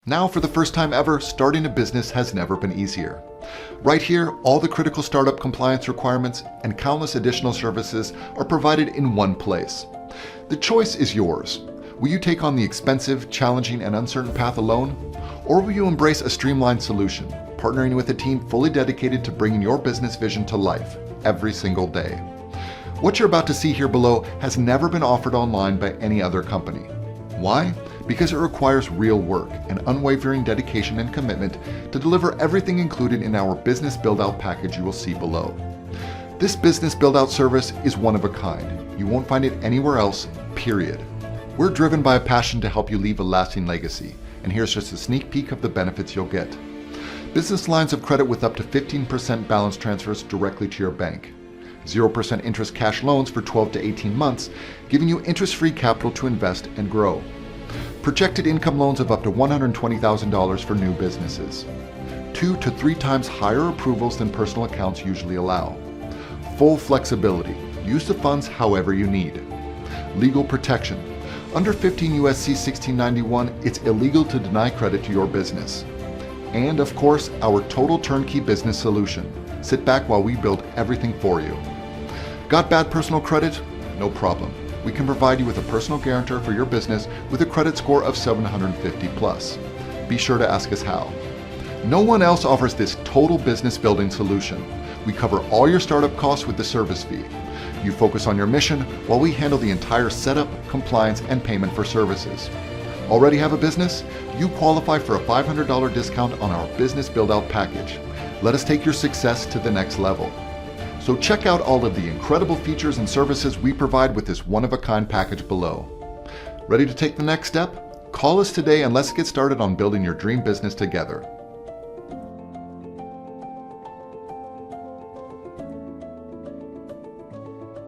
Now, for the first time ever, starting a business has never been easier. Right here, all the critical startup compliance requirements and countless additional services are provided in one place. The choice is yours. Will you take on the expensive, challenging, and uncertain path alone? Or will you embrace a streamlined solution, partnering with a team fully dedicated to bringing your business vision to life every single day? What you're about to see here below has never been offered online by any other company. Why? Because it requires real work and unwavering dedication and commitment to deliver everything included in our business build-out package you will see below. This business build-out service is one of a kind. You won't find it anywhere else, period. We're driven by a passion to help you leave a lasting legacy, and here's just a sneak peek of the benefits you'll get. Business lines of credit with up to 15% balance transfers directly to your bank. 0% interest cash loans for 12 to 18 months, giving you interest-free capital to invest and grow. Projected income loans of up to $120,000 for new businesses. 2 to 3 times higher approvals than personal accounts usually allow. Full flexibility. Use the funds however you need. Legal protection. Under 15 U.S.C. 1691, it's illegal to deny credit to your business. And of course, our Total Turnkey Business Solution. Sit back while we build everything for you. Got bad personal credit? No problem. We can provide you with a personal guarantor for your business with a credit score of 750 plus. Be sure to ask us how. No one else offers this total business building solution. We cover all your startup costs with the service fee. You focus on your mission while we handle the entire setup, compliance, and payment for services. Already have a business? You qualify for a $500 discount on our business build-out package. Let us take your success to the next level. So check out all of the incredible features and services we provide with this one-of-a-kind package below. Ready to take the next step? Call us today and let's get started on building your dream business together.